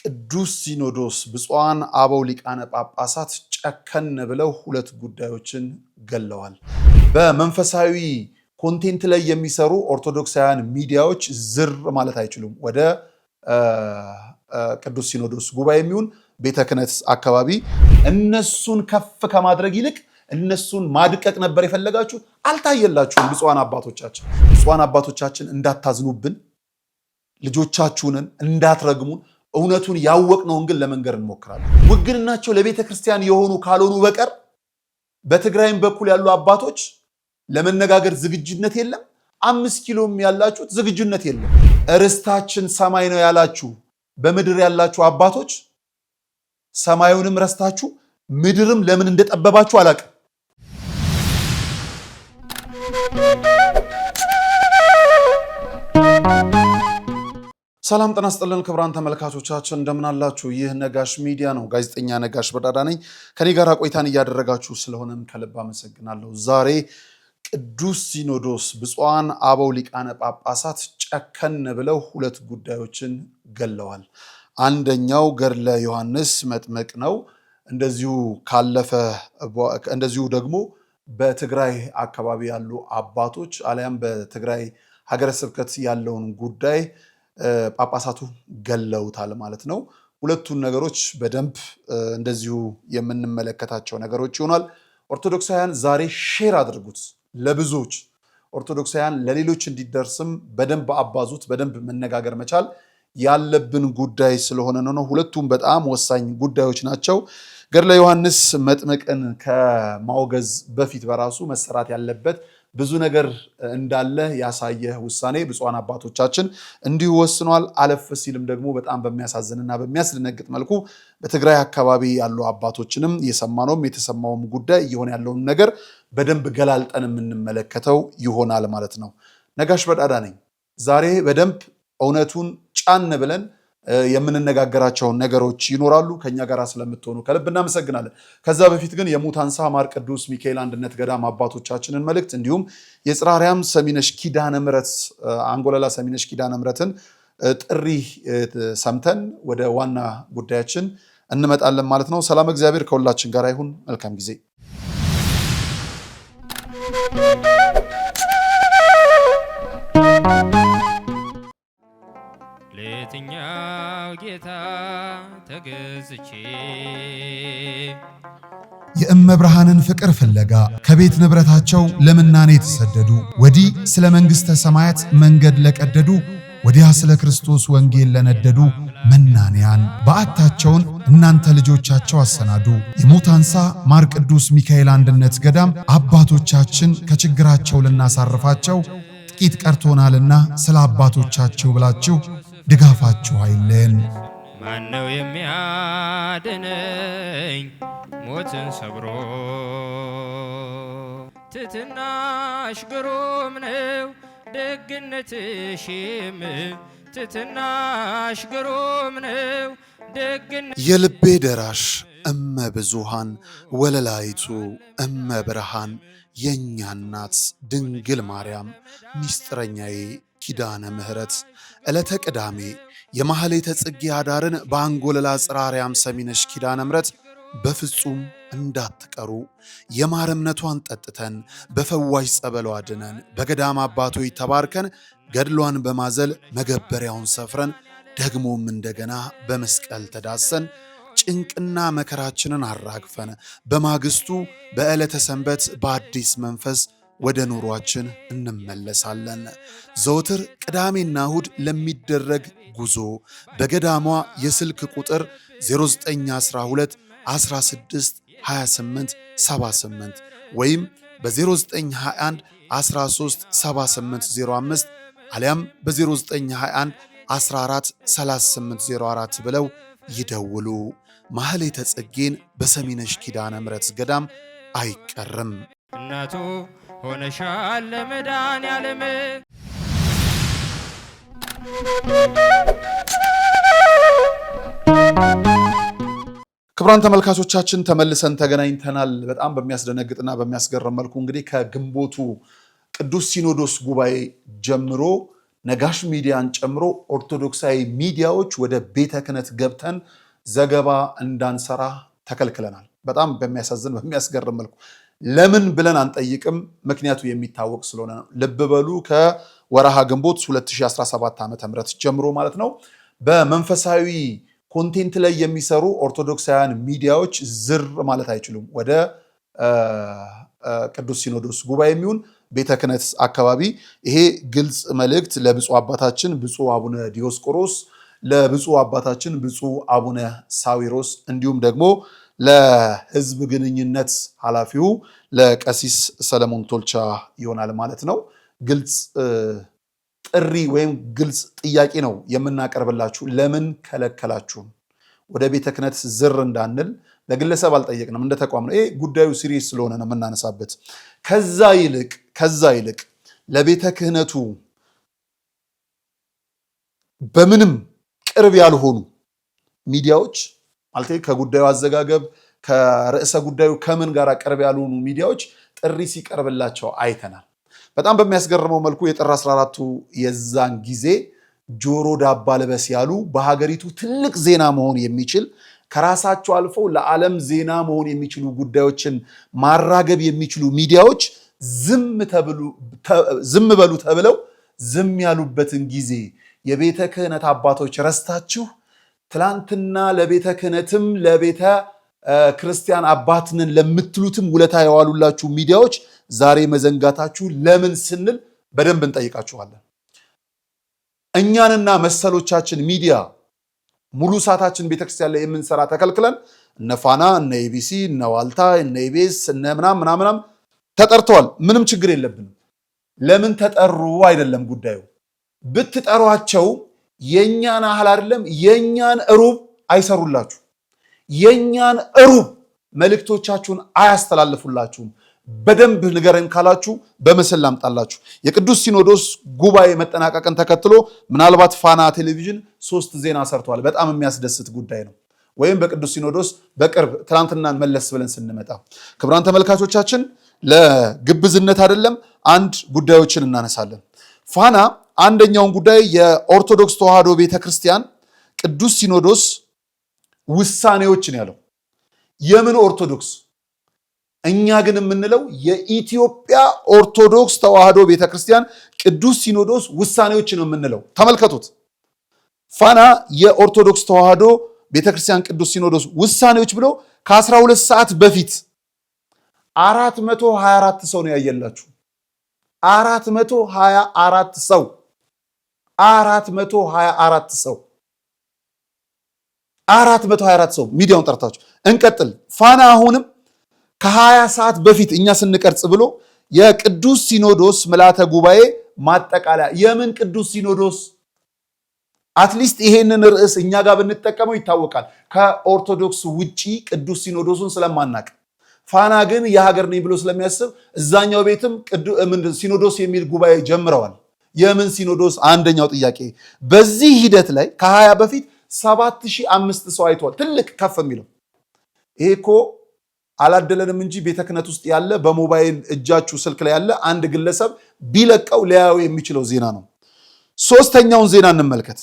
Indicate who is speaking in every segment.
Speaker 1: ቅዱስ ሲኖዶስ ብፁዓን አበው ሊቃነ ጳጳሳት ጨከን ብለው ሁለት ጉዳዮችን ገለዋል። በመንፈሳዊ ኮንቴንት ላይ የሚሰሩ ኦርቶዶክሳውያን ሚዲያዎች ዝር ማለት አይችሉም። ወደ ቅዱስ ሲኖዶስ ጉባኤ የሚሆን ቤተ ክህነት አካባቢ እነሱን ከፍ ከማድረግ ይልቅ እነሱን ማድቀቅ ነበር የፈለጋችሁ። አልታየላችሁም። ብፁዓን አባቶቻችን እንዳታዝኑብን፣ ልጆቻችሁንን እንዳትረግሙን፣ እውነቱን ያወቅነውን ግን ለመንገር እንሞክራለን። ውግንናቸው ለቤተ ክርስቲያን የሆኑ ካልሆኑ በቀር በትግራይም በኩል ያሉ አባቶች ለመነጋገር ዝግጁነት የለም። 5 ኪሎም ያላችሁት ዝግጁነት የለም። ርስታችን ሰማይ ነው ያላችሁ በምድር ያላችሁ አባቶች ሰማዩንም ረስታችሁ ምድርም ለምን እንደጠበባችሁ አላውቅም። ሰላም ጤና ይስጥልን ክቡራን ተመልካቾቻችን እንደምን አላችሁ? ይህ ነጋሽ ሚዲያ ነው። ጋዜጠኛ ነጋሽ በዳዳ ነኝ። ከኔ ጋር ቆይታን እያደረጋችሁ ስለሆነም ከልብ አመሰግናለሁ። ዛሬ ቅዱስ ሲኖዶስ ብፁዓን አበው ሊቃነ ጳጳሳት ጨከን ብለው ሁለት ጉዳዮችን ገለዋል። አንደኛው ገድለ ዮሐንስ መጥምቅ ነው። እንደዚሁ ደግሞ በትግራይ አካባቢ ያሉ አባቶች አሊያም በትግራይ ሀገረ ስብከት ያለውን ጉዳይ ጳጳሳቱ ገለውታል ማለት ነው። ሁለቱን ነገሮች በደንብ እንደዚሁ የምንመለከታቸው ነገሮች ይሆናል። ኦርቶዶክሳውያን ዛሬ ሼር አድርጉት ለብዙዎች ኦርቶዶክሳውያን ለሌሎች እንዲደርስም በደንብ አባዙት። በደንብ መነጋገር መቻል ያለብን ጉዳይ ስለሆነ ነው። ሁለቱም በጣም ወሳኝ ጉዳዮች ናቸው። ገድለ ዮሐንስ መጥምቅን ከማውገዝ በፊት በራሱ መሰራት ያለበት ብዙ ነገር እንዳለ ያሳየ ውሳኔ ብፁዓን አባቶቻችን እንዲሁ ወስኗል። አለፍ ሲልም ደግሞ በጣም በሚያሳዝንና በሚያስደነግጥ መልኩ በትግራይ አካባቢ ያሉ አባቶችንም የሰማነውም የተሰማውም ጉዳይ እየሆነ ያለውን ነገር በደንብ ገላልጠን የምንመለከተው ይሆናል ማለት ነው። ነጋሽ በዳዳ ነኝ። ዛሬ በደንብ እውነቱን ጫን ብለን የምንነጋገራቸውን ነገሮች ይኖራሉ። ከኛ ጋር ስለምትሆኑ ከልብ እናመሰግናለን። ከዛ በፊት ግን የሙታንሳ ማር ቅዱስ ሚካኤል አንድነት ገዳም አባቶቻችንን መልእክት እንዲሁም የጽርሐ አርያም ሰሚነሽ ኪዳነ ምሕረት አንጎለላ ሰሚነሽ ኪዳነ ምሕረትን ጥሪ ሰምተን ወደ ዋና ጉዳያችን እንመጣለን ማለት ነው። ሰላም እግዚአብሔር ከሁላችን ጋር ይሁን። መልካም ጊዜ።
Speaker 2: ለየትኛው ጌታ ተገዝቼ
Speaker 3: የእመብርሃንን ፍቅር ፍለጋ ከቤት ንብረታቸው ለምናኔ የተሰደዱ ወዲህ ስለ መንግሥተ ሰማያት መንገድ ለቀደዱ ወዲያ ስለ ክርስቶስ ወንጌል ለነደዱ መናንያን በዓታቸውን እናንተ ልጆቻቸው አሰናዱ። የሙታንሳ ማር ቅዱስ ሚካኤል አንድነት ገዳም አባቶቻችን ከችግራቸው ልናሳርፋቸው ጥቂት ቀርቶናልና ስለ አባቶቻቸው ብላችሁ ድጋፋችሁ አይለን።
Speaker 2: ማነው የሚያድነኝ ሞትን ሰብሮ? ትትናሽ ግሩም ነው ደግነትሽም፣ ትትናሽ ግሩም ነው ደግነትሽ።
Speaker 1: የልቤ ደራሽ እመ ብዙሃን ወለላይቱ እመ ብርሃን የእኛ እናት ድንግል ማርያም ሚስጥረኛዬ ኪዳነ ምሕረት ዕለተ ቅዳሜ የማህሌተ ጽጌ አዳርን በአንጎለላ ጽርሐ አርያም ሰሚነሽ ኪዳነ ምሕረት በፍጹም እንዳትቀሩ። የማር እምነቷን ጠጥተን በፈዋሽ ጸበሏ ድነን በገዳም አባቶች ተባርከን ገድሏን በማዘል መገበሪያውን ሰፍረን ደግሞም እንደገና በመስቀል ተዳሰን ጭንቅና መከራችንን አራግፈን በማግስቱ በዕለተ ሰንበት በአዲስ መንፈስ ወደ ኑሯችን እንመለሳለን። ዘወትር ቅዳሜና እሁድ ለሚደረግ ጉዞ በገዳሟ የስልክ ቁጥር 0912 16 28 78 ወይም በ0921 13 7805 አሊያም በ0921 14 3804 ብለው ይደውሉ። ማህሌተ ጽጌን በሰሚነሽ ኪዳነ ምሕረት ገዳም አይቀርም።
Speaker 2: እናቱ ሆነሻል ለመድኃኔዓለም።
Speaker 1: ክቡራን ተመልካቾቻችን ተመልሰን ተገናኝተናል። በጣም በሚያስደነግጥና በሚያስገርም መልኩ እንግዲህ ከግንቦቱ ቅዱስ ሲኖዶስ ጉባኤ ጀምሮ ነጋሽ ሚዲያን ጨምሮ ኦርቶዶክሳዊ ሚዲያዎች ወደ ቤተ ክህነት ገብተን ዘገባ እንዳንሰራ ተከልክለናል። በጣም በሚያሳዝን በሚያስገርም መልኩ ለምን ብለን አንጠይቅም። ምክንያቱ የሚታወቅ ስለሆነ ነው። ልብ በሉ ከወረሃ ግንቦት 2017 ዓ.ም ጀምሮ ማለት ነው በመንፈሳዊ ኮንቴንት ላይ የሚሰሩ ኦርቶዶክሳውያን ሚዲያዎች ዝር ማለት አይችሉም። ወደ ቅዱስ ሲኖዶስ ጉባኤ የሚሆን ቤተ ክህነት አካባቢ ይሄ ግልጽ መልእክት ለብፁዕ አባታችን ብፁዕ አቡነ ዲዮስቆሮስ፣ ለብፁዕ አባታችን ብፁዕ አቡነ ሳዊሮስ እንዲሁም ደግሞ ለሕዝብ ግንኙነት ኃላፊው ለቀሲስ ሰለሞን ቶልቻ ይሆናል ማለት ነው። ግልጽ ጥሪ ወይም ግልጽ ጥያቄ ነው የምናቀርብላችሁ። ለምን ከለከላችሁም? ወደ ቤተ ክህነት ዝር እንዳንል ለግለሰብ አልጠየቅንም፣ እንደ ተቋም ነው። ይሄ ጉዳዩ ሲሪየስ ስለሆነ ነው የምናነሳበት። ከዛ ይልቅ ለቤተ ክህነቱ በምንም ቅርብ ያልሆኑ ሚዲያዎች ማለት ከጉዳዩ አዘጋገብ ከርዕሰ ጉዳዩ ከምን ጋር ቅርብ ያልሆኑ ሚዲያዎች ጥሪ ሲቀርብላቸው አይተናል። በጣም በሚያስገርመው መልኩ የጥር 14ቱ የዛን ጊዜ ጆሮ ዳባ ልበስ ያሉ በሀገሪቱ ትልቅ ዜና መሆን የሚችል ከራሳቸው አልፈው ለዓለም ዜና መሆን የሚችሉ ጉዳዮችን ማራገብ የሚችሉ ሚዲያዎች ዝም በሉ ተብለው ዝም ያሉበትን ጊዜ የቤተ ክህነት አባቶች ረስታችሁ ትላንትና ለቤተ ክህነትም ለቤተ ክርስቲያን አባትንን ለምትሉትም ውለታ የዋሉላችሁ ሚዲያዎች ዛሬ መዘንጋታችሁ ለምን ስንል በደንብ እንጠይቃችኋለን። እኛንና መሰሎቻችን ሚዲያ ሙሉ ሰዓታችን ቤተክርስቲያን ላይ የምንሰራ ተከልክለን እነ ፋና፣ እነ ኤቢሲ፣ እነ ዋልታ፣ እነ ኢቢኤስ፣ እነ ምናምን ተጠርተዋል። ምንም ችግር የለብንም። ለምን ተጠሩ አይደለም ጉዳዩ። ብትጠሯቸው የኛን አህል አይደለም የኛን ሩብ አይሰሩላችሁ፣ የኛን ሩብ መልእክቶቻችሁን አያስተላልፉላችሁም። በደንብ ንገረን ካላችሁ በምስል ላምጣላችሁ። የቅዱስ ሲኖዶስ ጉባኤ መጠናቀቅን ተከትሎ ምናልባት ፋና ቴሌቪዥን 3 ዜና ሰርተዋል። በጣም የሚያስደስት ጉዳይ ነው። ወይም በቅዱስ ሲኖዶስ በቅርብ ትናንትናን መለስ ብለን ስንመጣ ክቡራን ተመልካቾቻችን ለግብዝነት አይደለም አንድ ጉዳዮችን እናነሳለን። ፋና አንደኛውን ጉዳይ የኦርቶዶክስ ተዋሕዶ ቤተክርስቲያን ቅዱስ ሲኖዶስ ውሳኔዎችን ያለው የምን ኦርቶዶክስ? እኛ ግን የምንለው የኢትዮጵያ ኦርቶዶክስ ተዋሕዶ ቤተክርስቲያን ቅዱስ ሲኖዶስ ውሳኔዎችን ነው የምንለው። ተመልከቱት። ፋና የኦርቶዶክስ ተዋሕዶ ቤተክርስቲያን ቅዱስ ሲኖዶስ ውሳኔዎች ብሎ ከ12 ሰዓት በፊት 424 ሰው ነው ያየላችሁ። 424 ሰው 424 ሰው ሚዲያውን ጠርታችሁ እንቀጥል። ፋና አሁንም ከ20 ሰዓት በፊት እኛ ስንቀርጽ ብሎ የቅዱስ ሲኖዶስ ምልዓተ ጉባኤ ማጠቃለያ። የምን ቅዱስ ሲኖዶስ? አትሊስት ይሄንን ርዕስ እኛ ጋር ብንጠቀመው ይታወቃል። ከኦርቶዶክስ ውጪ ቅዱስ ሲኖዶሱን ስለማናቅ ፋና ግን የሀገር ነኝ ብሎ ስለሚያስብ እዛኛው ቤትም ሲኖዶስ የሚል ጉባኤ ጀምረዋል። የምን ሲኖዶስ? አንደኛው ጥያቄ። በዚህ ሂደት ላይ ከ20 በፊት 7005 ሰው አይቷል። ትልቅ ከፍ የሚለው ይሄ እኮ አላደለንም እንጂ ቤተ ክህነት ውስጥ ያለ በሞባይል እጃችሁ ስልክ ላይ ያለ አንድ ግለሰብ ቢለቀው ሊያየው የሚችለው ዜና ነው። ሶስተኛውን ዜና እንመልከት።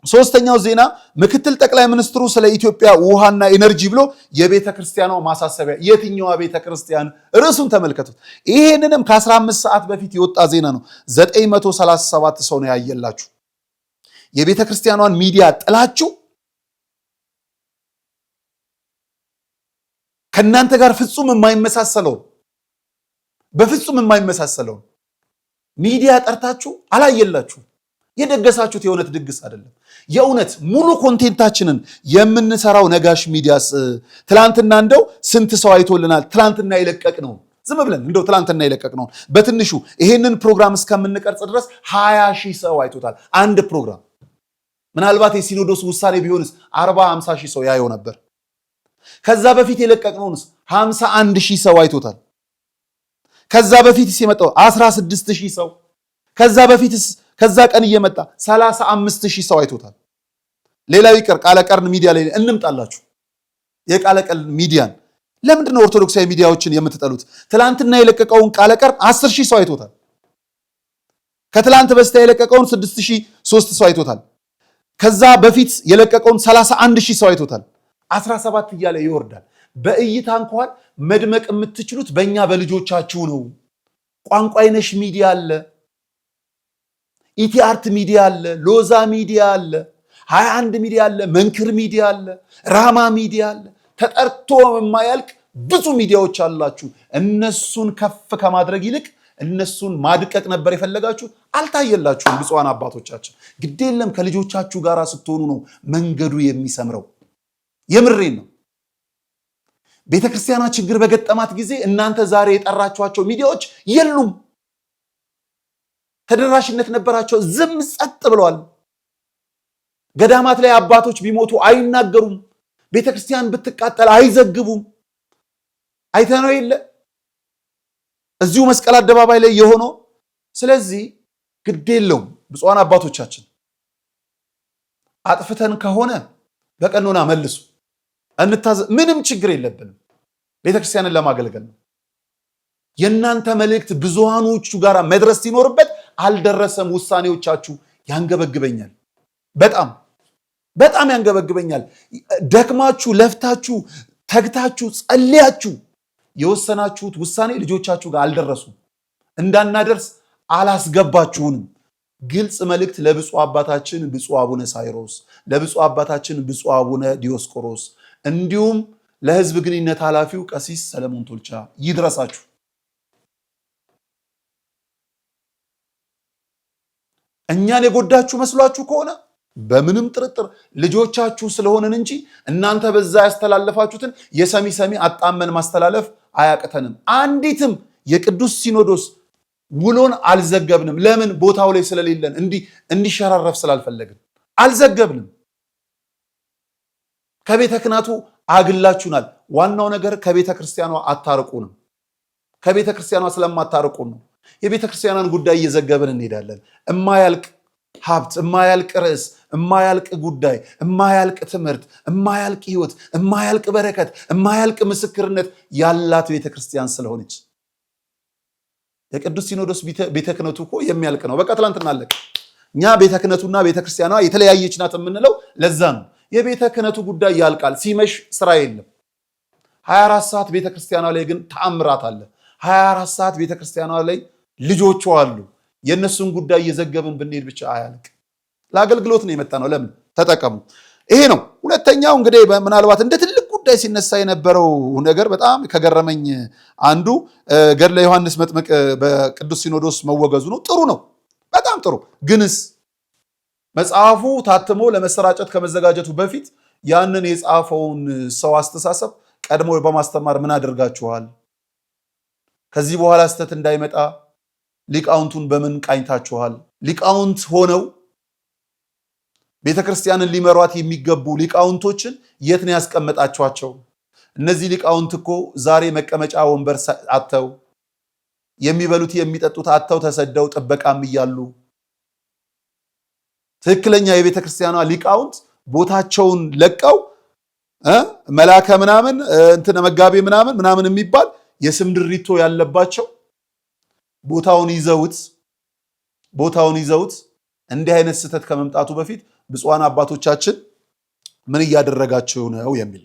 Speaker 1: ሶስተኛው ዜና ምክትል ጠቅላይ ሚኒስትሩ ስለ ኢትዮጵያ ውሃና ኤነርጂ ብሎ የቤተ ክርስቲያኗ ማሳሰቢያ። የትኛዋ ቤተ ክርስቲያን? ርዕሱን ተመልከቱት። ይሄንንም ከ15 ሰዓት በፊት የወጣ ዜና ነው። 937 ሰው ነው ያየላችሁ። የቤተ ክርስቲያኗን ሚዲያ ጥላችሁ ከእናንተ ጋር ፍጹም የማይመሳሰለውን ሚዲያ ጠርታችሁ አላየላችሁ። የደገሳችሁት የእውነት ድግስ አይደለም። የእውነት ሙሉ ኮንቴንታችንን የምንሰራው ነጋሽ ሚዲያስ ትላንትና እንደው ስንት ሰው አይቶልናል? ትላንትና የለቀቅ ነው። ዝም ብለን እንደው ትላንትና የለቀቅ ነው። በትንሹ ይሄንን ፕሮግራም እስከምንቀርጽ ድረስ 20,000 ሰው አይቶታል። አንድ ፕሮግራም ምናልባት የሲኖዶስ ውሳኔ ቢሆንስ 40-50 ሺህ ሰው ያየው ነበር። ከዛ በፊት የለቀቅነውንስ 51,000 ሰው አይቶታል። ከዛ በፊትስ የመጣው 16,000 ሰው፣ ከዛ ቀን እየመጣ 35,000 ሰው አይቶታል። ሌላው ይቀር ቃለቀርን ሚዲያ ላይ እንምጣላችሁ። የቃለቀርን ሚዲያን ለምንድን ነው ኦርቶዶክሳዊ ሚዲያዎችን የምትጠሉት? ትላንትና የለቀቀውን ቃለቀርን 10,000 ሰው አይቶታል። ከትላንት በስቲያ የለቀቀውን 6003 ሰው አይቶታል። ከዛ በፊት የለቀቀውን 31000 ሰው አይቶታል። 17 እያለ ይወርዳል። በእይታ እንኳን መድመቅ የምትችሉት በእኛ በልጆቻችሁ ነው። ቋንቋ አይነሽ ሚዲያ አለ፣ ኢቲ አርት ሚዲያ አለ፣ ሎዛ ሚዲያ አለ፣ 21 ሚዲያ አለ፣ መንክር ሚዲያ አለ፣ ራማ ሚዲያ አለ። ተጠርቶ የማያልቅ ብዙ ሚዲያዎች አላችሁ። እነሱን ከፍ ከማድረግ ይልቅ እነሱን ማድቀቅ ነበር የፈለጋችሁ። አልታየላችሁም። ብፁዓን አባቶቻችን ግድ የለም ከልጆቻችሁ ጋር ስትሆኑ ነው መንገዱ የሚሰምረው። የምሬን ነው። ቤተክርስቲያኗ ችግር በገጠማት ጊዜ እናንተ ዛሬ የጠራችኋቸው ሚዲያዎች የሉም። ተደራሽነት ነበራቸው፣ ዝም ጸጥ ብለዋል። ገዳማት ላይ አባቶች ቢሞቱ አይናገሩም። ቤተክርስቲያን ብትቃጠል አይዘግቡም። አይተነው የለ እዚሁ መስቀል አደባባይ ላይ የሆነው። ስለዚህ ግድ የለውም ብፁዓን አባቶቻችን፣ አጥፍተን ከሆነ በቀኖና መልሱ፣ ምንም ችግር የለብንም። ቤተክርስቲያንን ለማገልገል ነው። የእናንተ መልእክት ብዙሃኖቹ ጋር መድረስ ሲኖርበት አልደረሰም። ውሳኔዎቻችሁ ያንገበግበኛል፣ በጣም በጣም ያንገበግበኛል። ደክማችሁ ለፍታችሁ ተግታችሁ ጸልያችሁ የወሰናችሁት ውሳኔ ልጆቻችሁ ጋር አልደረሱም። እንዳናደርስ አላስገባችሁንም። ግልጽ መልእክት ለብፁዕ አባታችን ብፁዕ አቡነ ሳይሮስ፣ ለብፁዕ አባታችን ብፁዕ አቡነ ዲዮስቆሮስ እንዲሁም ለሕዝብ ግንኙነት ኃላፊው ቀሲስ ሰለሞን ቶልቻ ይድረሳችሁ። እኛን የጎዳችሁ መስሏችሁ ከሆነ በምንም ጥርጥር ልጆቻችሁ ስለሆንን እንጂ እናንተ በዛ ያስተላለፋችሁትን የሰሚ አጣመን ማስተላለፍ አያቅተንም። አንዲትም የቅዱስ ሲኖዶስ ውሎን አልዘገብንም። ለምን? ቦታው ላይ ስለሌለን፣ እንዲሸራረፍ ስላልፈለግን አልዘገብንም። ከቤተ ክህነቱ አግላችሁናል። ዋናው ነገር ከቤተ ክርስቲያኗ አታርቁንም። ከቤተ ክርስቲያኗ ስለማታርቁን ነው። የቤተ ክርስቲያኗን ጉዳይ እየዘገብን እንሄዳለን። እማያልቅ ሀብት፣ እማያልቅ ርዕስ፣ እማያልቅ ጉዳይ፣ እማያልቅ ትምህርት፣ እማያልቅ ህይወት፣ እማያልቅ በረከት፣ እማያልቅ ምስክርነት ያላት ቤተክርስቲያን ስለሆነች የቅዱስ ሲኖዶስ ቤተ ክህነቱ እኮ የሚያልቅ ነው። በቃ ትላንትና አለቀ። እኛ ቤተ ክህነቱና ቤተክርስቲያኗ የተለያየች ናት የምንለው ለዛ ነው። የቤተ ክህነቱ ጉዳይ ያልቃል። ሲመሽ ስራ የለም። 24 ሰዓት ቤተክርስቲያኗ ላይ ግን ተአምራት አለ። 24 ሰዓት ቤተክርስቲያኗ ላይ ልጆቿ አሉ። የእነሱን ጉዳይ እየዘገብን ብንሄድ ብቻ አያልቅ። ለአገልግሎት ነው የመጣ ነው። ለምን? ተጠቀሙ። ይሄ ነው። ሁለተኛው እንግዲህ ምናልባት እንደ ትልቅ ጉዳይ ሲነሳ የነበረው ነገር በጣም ከገረመኝ አንዱ ገድለ ዮሐንስ መጥምቅ በቅዱስ ሲኖዶስ መወገዙ ነው። ጥሩ ነው፣ በጣም ጥሩ። ግንስ መጽሐፉ ታትሞ ለመሰራጨት ከመዘጋጀቱ በፊት ያንን የጻፈውን ሰው አስተሳሰብ ቀድሞ በማስተማር ምን አድርጋችኋል? ከዚህ በኋላ ስህተት እንዳይመጣ ሊቃውንቱን በምን ቃኝታችኋል? ሊቃውንት ሆነው ቤተክርስቲያንን ሊመሯት የሚገቡ ሊቃውንቶችን የት ነው ያስቀመጣችኋቸው? እነዚህ ሊቃውንት እኮ ዛሬ መቀመጫ ወንበር አጥተው የሚበሉት የሚጠጡት አጥተው ተሰደው ጥበቃም እያሉ ትክክለኛ የቤተክርስቲያኗ ሊቃውንት ቦታቸውን ለቀው መላከ ምናምን እንትን መጋቤ ምናምን የሚባል የስም ድሪቶ ያለባቸው ቦታውን ይዘውት እንዲህ አይነት ስህተት ከመምጣቱ በፊት ብፁዓን አባቶቻችን ምን እያደረጋችሁ ነው የሚል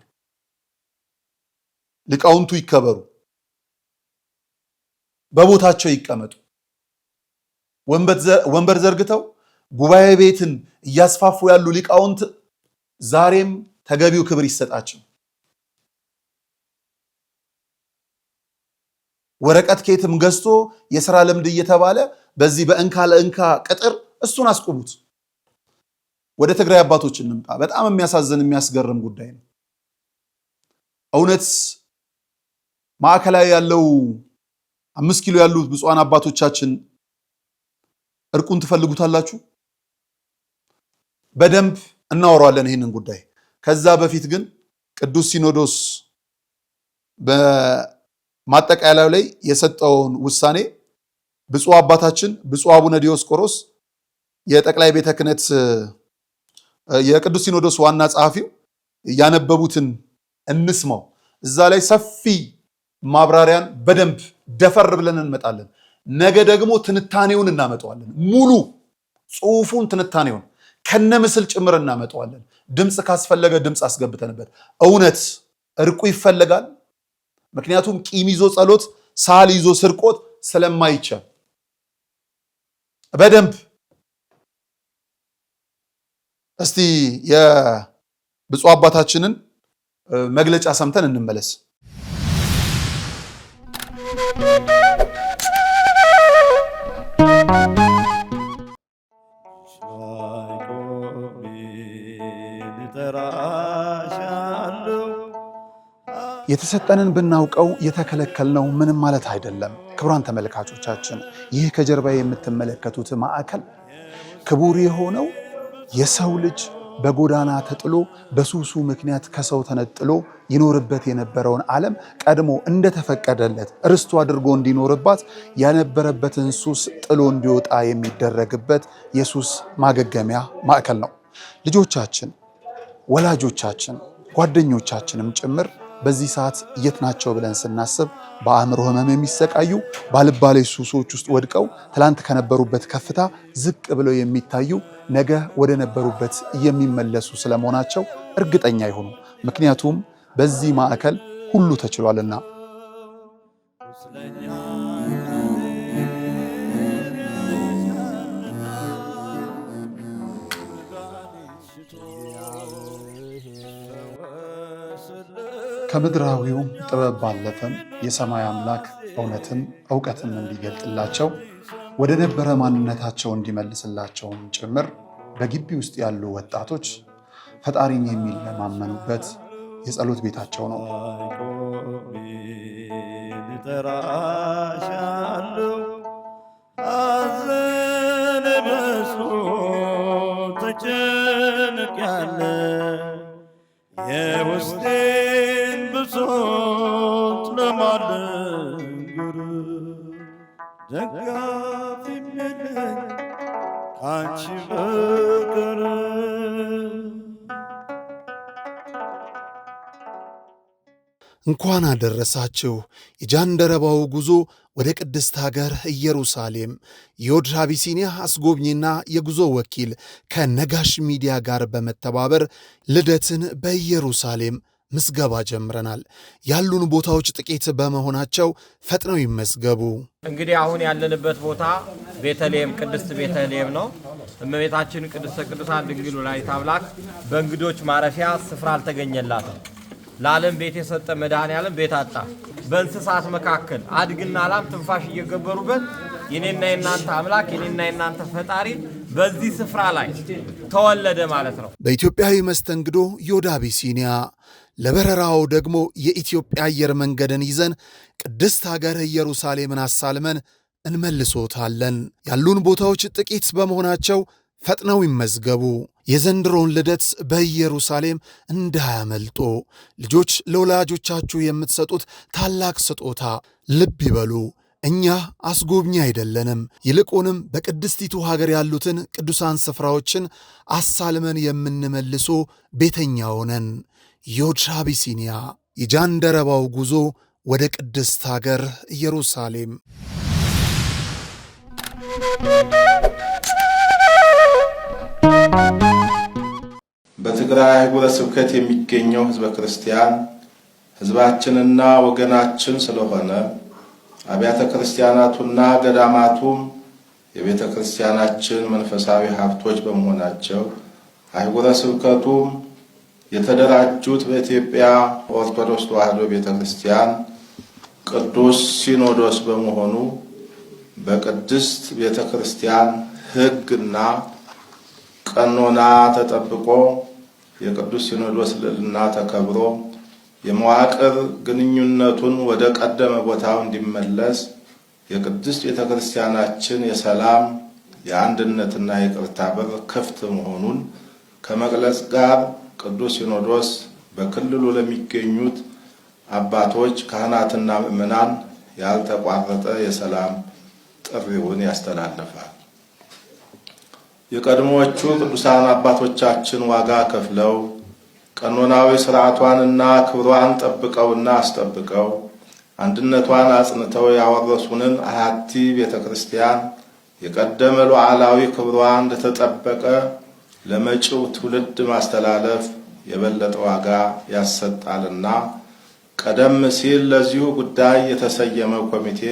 Speaker 1: ሊቃውንቱ ይከበሩ፣ በቦታቸው ይቀመጡ። ወንበር ዘርግተው ጉባኤ ቤትን እያስፋፉ ያሉ ሊቃውንት ዛሬም ተገቢው ክብር ይሰጣቸው። ወረቀት ኬትም ገዝቶ የሥራ ልምድ እየተባለ በዚህ በእንካ ለእንካ ቅጥር እሱን አስቆሙት። ወደ ትግራይ አባቶች እንምጣ። በጣም የሚያሳዝን የሚያስገርም ጉዳይ ነው። እውነት ማዕከላዊ ያለው 5 ኪሎ ያሉት ብፁዓን አባቶቻችን እርቁን ትፈልጉታላችሁ? በደንብ እናወራዋለን ይህንን ጉዳይ። ከዛ በፊት ግን ቅዱስ ሲኖዶስ በማጠቃለያው ላይ የሰጠውን ውሳኔ ብፁዕ አባታችን ብፁዕ አቡነ ዲዮስቆሮስ የጠቅላይ ቤተ ክህነት የቅዱስ ሲኖዶስ ዋና ጸሐፊው ያነበቡትን እንስማው። እዛ ላይ ሰፊ ማብራሪያን በደንብ ደፈር ብለን እንመጣለን። ነገ ደግሞ ትንታኔውን እናመጣዋለን። ሙሉ ጽሑፉን ትንታኔውን ከነ ምስል ጭምር እናመጣዋለን። ድምፅ ካስፈለገ ድምፅ አስገብተንበት። እውነት እርቁ ይፈልጋል። ምክንያቱም ቂም ይዞ ጸሎት፣ ሳል ይዞ ስርቆት ስለማይቻል በደንብ እስቲ የብፁዕ አባታችንን መግለጫ ሰምተን እንመለስ። የተሰጠንን ብናውቀው የተከለከልነው ምንም ማለት አይደለም። ክቡራን ተመልካቾቻችን ይህ ከጀርባ የምትመለከቱት ማዕከል ክቡር የሆነው የሰው ልጅ በጎዳና ተጥሎ በሱሱ ምክንያት ከሰው ተነጥሎ ይኖርበት የነበረውን ዓለም ቀድሞ እንደተፈቀደለት ርስቱ አድርጎ እንዲኖርባት ያነበረበትን ሱስ ጥሎ እንዲወጣ የሚደረግበት የሱስ ማገገሚያ ማዕከል ነው። ልጆቻችን፣ ወላጆቻችን፣ ጓደኞቻችንም ጭምር በዚህ ሰዓት የት ናቸው ብለን ስናስብ በአእምሮ ህመም የሚሰቃዩ ባልባሌ ሱሶች ውስጥ ወድቀው ትላንት ከነበሩበት ከፍታ ዝቅ ብለው የሚታዩ ነገ ወደ ነበሩበት የሚመለሱ ስለመሆናቸው እርግጠኛ ይሁኑ። ምክንያቱም በዚህ ማዕከል ሁሉ ተችሏልና። ከምድራዊው ጥበብ ባለፈም የሰማይ አምላክ እውነትም ዕውቀትም እንዲገልጥላቸው ወደ ነበረ ማንነታቸው እንዲመልስላቸውም ጭምር በግቢ ውስጥ ያሉ ወጣቶች ፈጣሪን የሚለማመኑበት የጸሎት ቤታቸው ነው።
Speaker 4: የውስጤን ብሶት ለማልነግር ደጋፊ የለኝ ካንቺ በቀር።
Speaker 3: እንኳን አደረሳችሁ። የጃንደረባው ጉዞ ወደ ቅድስት ሀገር ኢየሩሳሌም የዮድ አቢሲኒያ አስጎብኚና የጉዞ ወኪል ከነጋሽ ሚዲያ ጋር በመተባበር ልደትን በኢየሩሳሌም ምዝገባ ጀምረናል። ያሉን ቦታዎች ጥቂት በመሆናቸው ፈጥነው ይመዝገቡ።
Speaker 5: እንግዲህ አሁን ያለንበት ቦታ ቤተልሔም፣ ቅድስት ቤተልሔም ነው። እመቤታችን ቅድስተ ቅዱሳን ድንግል ወላዲተ አምላክ በእንግዶች ማረፊያ ስፍራ አልተገኘላትም። ለዓለም ቤት የሰጠ መድኃኔዓለም ቤት አጣ። በእንስሳት መካከል አድግና ላም ትንፋሽ እየገበሩበት የኔና የናንተ አምላክ የኔና የናንተ ፈጣሪ በዚህ ስፍራ ላይ ተወለደ ማለት ነው።
Speaker 3: በኢትዮጵያዊ መስተንግዶ ዮድ አቢሲኒያ፣ ለበረራው ደግሞ የኢትዮጵያ አየር መንገድን ይዘን ቅድስት ሀገር ኢየሩሳሌምን አሳልመን እንመልሶታለን። ያሉን ቦታዎች ጥቂት በመሆናቸው ፈጥነው ይመዝገቡ። የዘንድሮውን ልደት በኢየሩሳሌም እንዳያመልጦ። ልጆች ለወላጆቻችሁ የምትሰጡት ታላቅ ስጦታ ልብ ይበሉ። እኛ አስጎብኚ አይደለንም። ይልቁንም በቅድስቲቱ ሀገር ያሉትን ቅዱሳን ስፍራዎችን አሳልመን የምንመልሶ ቤተኛ ሆነን። ዮድ አቢሲኒያ፣ የጃንደረባው ጉዞ ወደ ቅድስት ሀገር ኢየሩሳሌም።
Speaker 4: በትግራይ አህጉረ ስብከት የሚገኘው ህዝበ ክርስቲያን ህዝባችንና ወገናችን ስለሆነ አብያተ ክርስቲያናቱና ገዳማቱም የቤተ ክርስቲያናችን መንፈሳዊ ሀብቶች በመሆናቸው አህጉረ ስብከቱም የተደራጁት በኢትዮጵያ ኦርቶዶክስ ተዋሕዶ ቤተ ክርስቲያን ቅዱስ ሲኖዶስ በመሆኑ በቅድስት ቤተ ክርስቲያን ሕግና ቀኖና ተጠብቆ የቅዱስ ሲኖዶስ ልዕልና ተከብሮ የመዋቅር ግንኙነቱን ወደ ቀደመ ቦታው እንዲመለስ የቅድስት ቤተ ክርስቲያናችን የሰላም የአንድነትና የይቅርታ በር ክፍት መሆኑን ከመግለጽ ጋር ቅዱስ ሲኖዶስ በክልሉ ለሚገኙት አባቶች ካህናትና ምዕመናን ያልተቋረጠ የሰላም ጥሪውን ያስተላልፋል። የቀድሞዎቹ ቅዱሳን አባቶቻችን ዋጋ ከፍለው ቀኖናዊ ሥርዓቷንና ክብሯን ጠብቀውና አስጠብቀው አንድነቷን አጽንተው ያወረሱንን አሐቲ ቤተ ክርስቲያን የቀደመ ሉዓላዊ ክብሯ እንደተጠበቀ ለመጪው ትውልድ ማስተላለፍ የበለጠ ዋጋ ያሰጣልና ቀደም ሲል ለዚሁ ጉዳይ የተሰየመው ኮሚቴ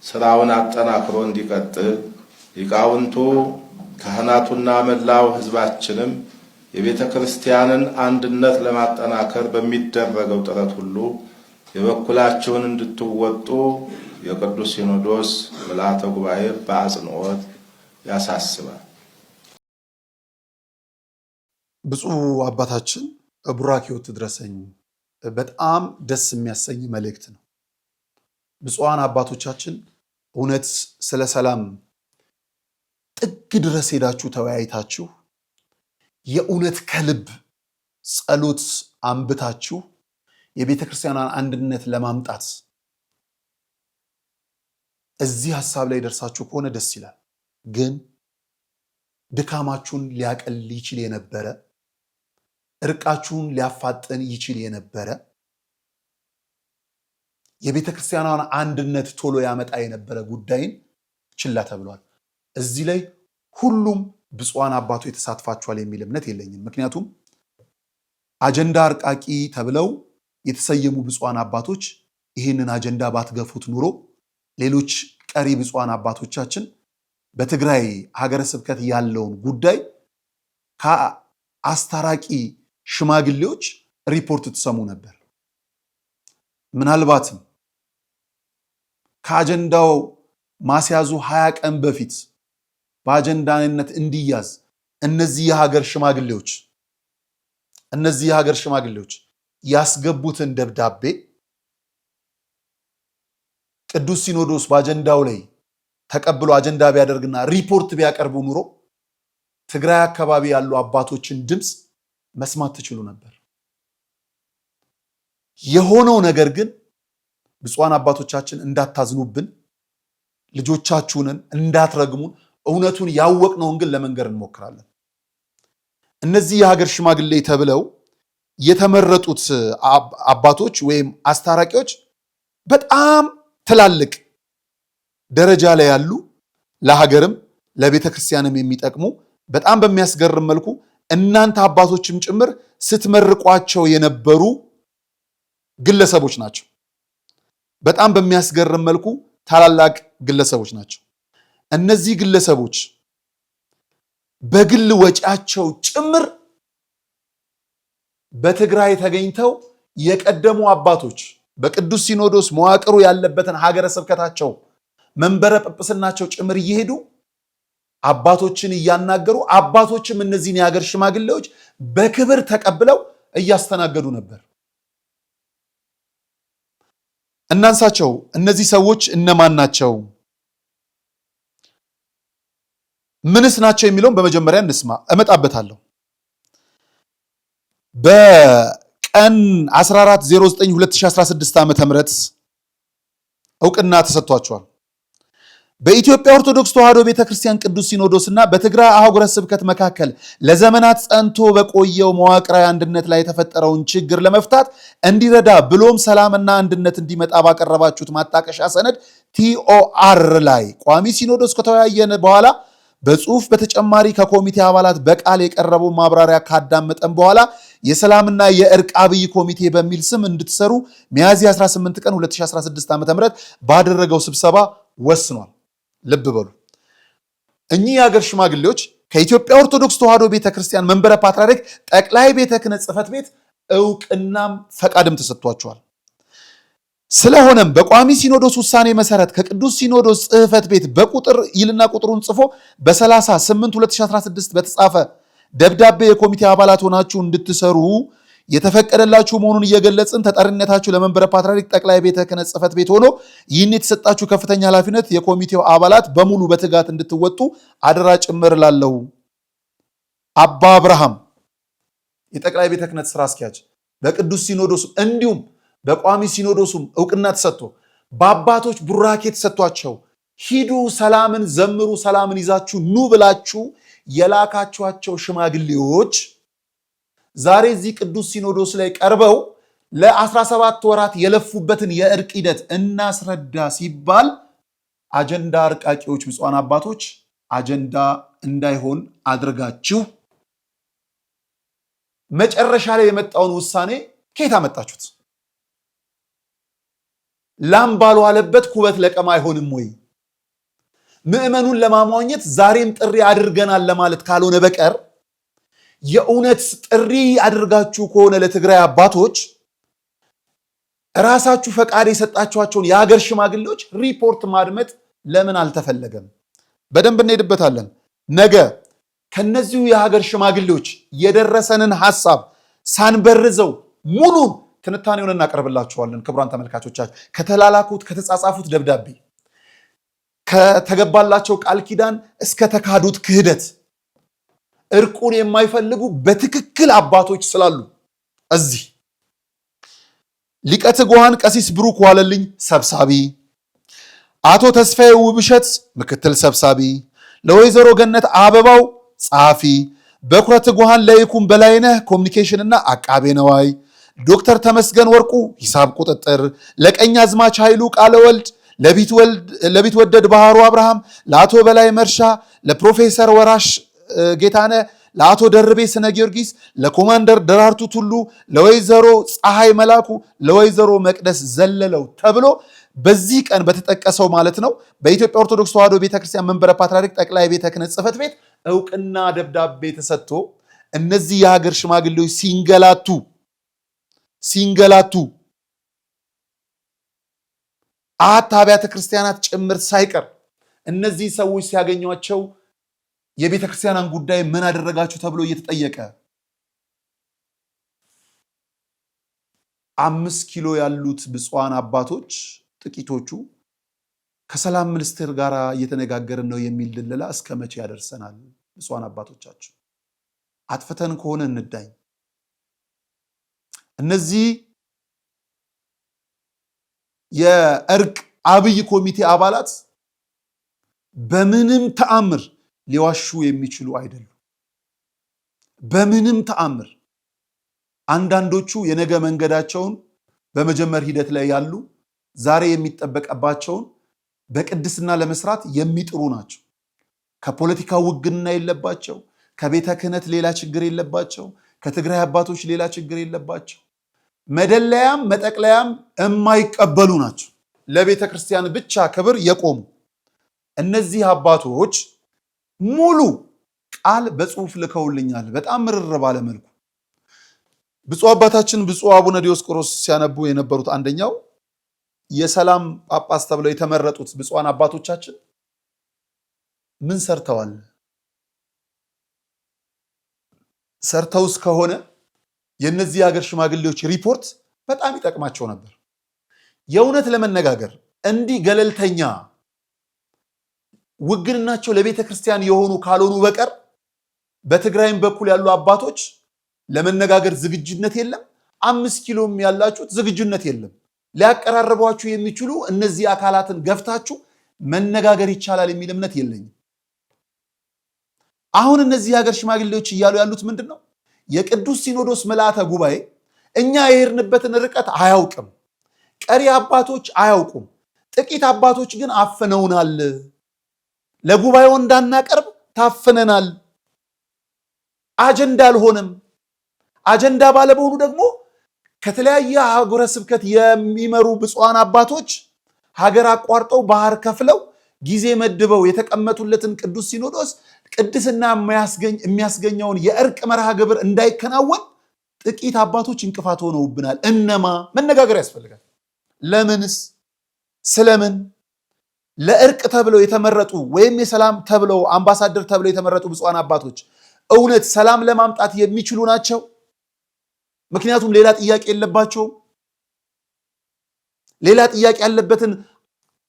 Speaker 4: ስራውን አጠናክሮ እንዲቀጥል ሊቃውንቱ ካህናቱና መላው ሕዝባችንም የቤተ ክርስቲያንን አንድነት ለማጠናከር በሚደረገው ጥረት ሁሉ የበኩላቸውን እንድትወጡ የቅዱስ ሲኖዶስ ምልዓተ ጉባኤ በአጽንኦት ያሳስባል።
Speaker 1: ብፁዕ አባታችን ቡራኪዎት ድረሰኝ በጣም ደስ የሚያሰኝ መልእክት ነው። ብፁዓን አባቶቻችን እውነት ስለ ሰላም ጥግ ድረስ ሄዳችሁ ተወያይታችሁ የእውነት ከልብ ጸሎት አንብታችሁ የቤተ ክርስቲያኗን አንድነት ለማምጣት እዚህ ሐሳብ ላይ ደርሳችሁ ከሆነ ደስ ይላል። ግን ድካማችሁን ሊያቀል ይችል የነበረ እርቃችሁን ሊያፋጥን ይችል የነበረ የቤተ ክርስቲያኗን አንድነት ቶሎ ያመጣ የነበረ ጉዳይን ችላ ተብሏል። እዚህ ላይ ሁሉም ብፁዓን አባቶች የተሳትፋቸዋል የሚል እምነት የለኝም። ምክንያቱም አጀንዳ አርቃቂ ተብለው የተሰየሙ ብፁዓን አባቶች ይህንን አጀንዳ ባትገፉት ኑሮ ሌሎች ቀሪ ብፁዓን አባቶቻችን በትግራይ ሀገረ ስብከት ያለውን ጉዳይ ከአስታራቂ ሽማግሌዎች ሪፖርት ትሰሙ ነበር። ምናልባትም ከአጀንዳው ማስያዙ 20 ቀን በፊት በአጀንዳነት እንዲያዝ እነዚህ የሀገር ሽማግሌዎች ያስገቡትን ደብዳቤ ቅዱስ ሲኖዶስ በአጀንዳው ላይ ተቀብሎ አጀንዳ ቢያደርግና ሪፖርት ቢያቀርቡ ኑሮ ትግራይ አካባቢ ያሉ አባቶችን ድምፅ መስማት ትችሉ ነበር። የሆነው ነገር ግን ብፁዓን አባቶቻችን እንዳታዝኑብን፣ ልጆቻችሁንን እንዳትረግሙን፣ እውነቱን ያወቅነውን ግን ለመንገር እንሞክራለን። እነዚህ የሀገር ሽማግሌ ተብለው የተመረጡት አባቶች ወይም አስታራቂዎች በጣም ትላልቅ ደረጃ ላይ ያሉ ለሀገርም ለቤተ ክርስቲያንም የሚጠቅሙ በጣም በሚያስገርም መልኩ እናንተ አባቶችም ጭምር ስትመርቋቸው የነበሩ ግለሰቦች ናቸው። በጣም በሚያስገርም መልኩ ታላላቅ ግለሰቦች ናቸው። እነዚህ ግለሰቦች በግል ወጪያቸው ጭምር በትግራይ ተገኝተው የቀደሙ አባቶች በቅዱስ ሲኖዶስ መዋቅሩ ያለበትን ሀገረ ስብከታቸው መንበረ ጵጵስናቸው ጭምር እየሄዱ አባቶችን እያናገሩ አባቶችም እነዚህን የሀገር ሽማግሌዎች በክብር ተቀብለው እያስተናገዱ ነበር። እናንሳቸው። እነዚህ ሰዎች እነማን ናቸው? ምንስ ናቸው የሚለውን በመጀመሪያ እንስማ። እመጣበታለሁ። በቀን 14/09/2016 ዓ.ም እውቅና ተሰጥቷቸዋል። በኢትዮጵያ ኦርቶዶክስ ተዋሕዶ ቤተክርስቲያን ቅዱስ ሲኖዶስና በትግራይ አህጉረ ስብከት መካከል ለዘመናት ጸንቶ በቆየው መዋቅራዊ አንድነት ላይ የተፈጠረውን ችግር ለመፍታት እንዲረዳ ብሎም ሰላምና አንድነት እንዲመጣ ባቀረባችሁት ማጣቀሻ ሰነድ TOR ላይ ቋሚ ሲኖዶስ ከተወያየን በኋላ በጽሁፍ በተጨማሪ ከኮሚቴ አባላት በቃል የቀረበው ማብራሪያ ካዳመጠን በኋላ የሰላምና የእርቅ አብይ ኮሚቴ በሚል ስም እንድትሰሩ ሚያዝያ 18 ቀን 2016 ዓ.ም ባደረገው ስብሰባ ወስኗል። ልብ በሉ። እኚህ የሀገር ሽማግሌዎች ከኢትዮጵያ ኦርቶዶክስ ተዋሕዶ ቤተክርስቲያን መንበረ ፓትርያርክ ጠቅላይ ቤተ ክህነት ጽሕፈት ቤት እውቅናም ፈቃድም ተሰጥቷቸዋል። ስለሆነም በቋሚ ሲኖዶስ ውሳኔ መሰረት ከቅዱስ ሲኖዶስ ጽሕፈት ቤት በቁጥር ይልና ቁጥሩን ጽፎ በ30/8/2016 በተጻፈ ደብዳቤ የኮሚቴ አባላት ሆናችሁ እንድትሰሩ የተፈቀደላችሁ መሆኑን እየገለጽን ተጠሪነታችሁ ለመንበረ ፓትርያርክ ጠቅላይ ቤተ ክህነት ጽሕፈት ቤት ሆኖ ይህን የተሰጣችሁ ከፍተኛ ኃላፊነት የኮሚቴው አባላት በሙሉ በትጋት እንድትወጡ አደራ ጭምር ላለው አባ አብርሃም የጠቅላይ ቤተ ክህነት ስራ አስኪያጅ በቅዱስ ሲኖዶሱ እንዲሁም በቋሚ ሲኖዶሱም እውቅና ተሰጥቶ በአባቶች ቡራኬ ተሰጥቷቸው ሂዱ፣ ሰላምን ዘምሩ፣ ሰላምን ይዛችሁ ኑ ብላችሁ የላካችኋቸው ሽማግሌዎች ዛሬ እዚህ ቅዱስ ሲኖዶስ ላይ ቀርበው ለ17 ወራት የለፉበትን የእርቅ ሂደት እናስረዳ ሲባል አጀንዳ አርቃቂዎች ብፁዓን አባቶች አጀንዳ እንዳይሆን አድርጋችሁ መጨረሻ ላይ የመጣውን ውሳኔ ከየት አመጣችሁት? ላም ባልዋለበት ኩበት ለቀማ አይሆንም ወይ? ምዕመኑን ለማሟኘት ዛሬም ጥሪ አድርገናል ለማለት ካልሆነ በቀር የእውነት ጥሪ አድርጋችሁ ከሆነ ለትግራይ አባቶች ራሳችሁ ፈቃድ የሰጣችኋቸውን የሀገር ሽማግሌዎች ሪፖርት ማድመጥ ለምን አልተፈለገም? በደንብ እንሄድበታለን። ነገ ከነዚሁ የሀገር ሽማግሌዎች የደረሰንን ሐሳብ ሳንበርዘው ሙሉን ትንታኔውን እናቀርብላችኋለን። ክቡራን ተመልካቾቻችን ከተላላኩት ከተጻጻፉት ደብዳቤ ከተገባላቸው ቃል ኪዳን እስከ ተካዱት ክህደት እርቁን የማይፈልጉ በትክክል አባቶች ስላሉ እዚህ ሊቀ ትጉሃን ቀሲስ ብሩክ ዋለልኝ ሰብሳቢ፣ አቶ ተስፋዬ ውብሸት ምክትል ሰብሳቢ፣ ለወይዘሮ ገነት አበባው ጸሐፊ፣ በኩረ ትጉሃን ለይኩን በላይነህ ኮሚኒኬሽንና አቃቤ ነዋይ፣ ዶክተር ተመስገን ወርቁ ሂሳብ ቁጥጥር፣ ለቀኛዝማች ኃይሉ ቃለ ወልድ፣ ለቢት ወደድ ባህሩ አብርሃም፣ ለአቶ በላይ መርሻ፣ ለፕሮፌሰር ወራሽ ጌታነ፣ ለአቶ ደርቤ ስነ ጊዮርጊስ፣ ለኮማንደር ደራርቱ ቱሉ፣ ለወይዘሮ ፀሐይ መላኩ፣ ለወይዘሮ መቅደስ ዘለለው ተብሎ በዚህ ቀን በተጠቀሰው ማለት ነው በኢትዮጵያ ኦርቶዶክስ ተዋሕዶ ቤተክርስቲያን መንበረ ፓትርያርክ ጠቅላይ ቤተ ክህነት ጽሕፈት ቤት እውቅና ደብዳቤ ተሰጥቶ እነዚህ የሀገር ሽማግሌዎች ሲንገላቱ አት አብያተ ክርስቲያናት ጭምር ሳይቀር እነዚህ ሰዎች ሲያገኟቸው የቤተ ክርስቲያናን ጉዳይ ምን አደረጋችሁ ተብሎ እየተጠየቀ 5 ኪሎ ያሉት ብፁዓን አባቶች ጥቂቶቹ ከሰላም ሚኒስቴር ጋር እየተነጋገርን ነው የሚል ድለላ እስከ መቼ ያደርሰናል? ብፁዓን አባቶቻችን አጥፍተን ከሆነ እንዳኝ። እነዚህ የእርቅ አብይ ኮሚቴ አባላት በምንም ተአምር ሊዋሹ የሚችሉ አይደሉም። በምንም ተአምር አንዳንዶቹ የነገ መንገዳቸውን በመጀመር ሂደት ላይ ያሉ ዛሬ የሚጠበቀባቸውን በቅድስና ለመስራት የሚጥሩ ናቸው። ከፖለቲካ ውግንና የለባቸው። ከቤተ ክህነት ሌላ ችግር የለባቸው። ከትግራይ አባቶች ሌላ ችግር የለባቸው። መደለያም መጠቅለያም የማይቀበሉ ናቸው። ለቤተ ክርስቲያን ብቻ ክብር የቆሙ እነዚህ አባቶች ሙሉ ቃል በጽሁፍ ልከውልኛል። በጣም ምርር ባለ መልኩ ብፁዕ አባታችን ብፁዕ አቡነ ዲዮስቆሮስ ሲያነቡ የነበሩት አንደኛው የሰላም ጳጳስ ተብለው የተመረጡት ብፁዓን አባቶቻችን ምን ሰርተዋል? ሰርተውስ ከሆነ የነዚህ ሀገር ሽማግሌዎች ሪፖርት በጣም ይጠቅማቸው ነበር። የእውነት ለመነጋገር እንዲህ ገለልተኛ ውግንናቸው ለቤተ ክርስቲያን የሆኑ ካልሆኑ በቀር በትግራይም በኩል ያሉ አባቶች ለመነጋገር ዝግጁነት የለም። 5 ኪሎም ያላችሁት ዝግጁነት የለም። ሊያቀራርቧችሁ የሚችሉ እነዚህ አካላትን ገፍታችሁ መነጋገር ይቻላል የሚል እምነት የለኝም። አሁን እነዚህ ሀገር ሽማግሌዎች እያሉ ያሉት ምንድን ነው? የቅዱስ ሲኖዶስ ምልዓተ ጉባኤ እኛ የሄድንበትን ርቀት አያውቅም። ቀሪ አባቶች አያውቁም። ጥቂት አባቶች ግን አፍነውናል። ለጉባኤው እንዳናቀርብ ታፍነናል። አጀንዳ አልሆነም። አጀንዳ ባለመሆኑ ደግሞ ከተለያየ ሀገረ ስብከት የሚመሩ ብፁዓን አባቶች ሀገር አቋርጠው ባህር ከፍለው ጊዜ መድበው የተቀመጡለትን ቅዱስ ሲኖዶስ ቅድስና የሚያስገኘውን የእርቅ መርሃ ግብር እንዳይከናወን ጥቂት አባቶች እንቅፋት ሆነውብናል። እነማ? መነጋገር ያስፈልጋል። ለምንስ? ስለምን? ለእርቅ ተብለው የተመረጡ ወይም የሰላም ተብለው አምባሳደር ተብለው የተመረጡ ብፁዓን አባቶች እውነት ሰላም ለማምጣት የሚችሉ ናቸው? ምክንያቱም ሌላ ጥያቄ የለባቸውም። ሌላ ጥያቄ ያለበትን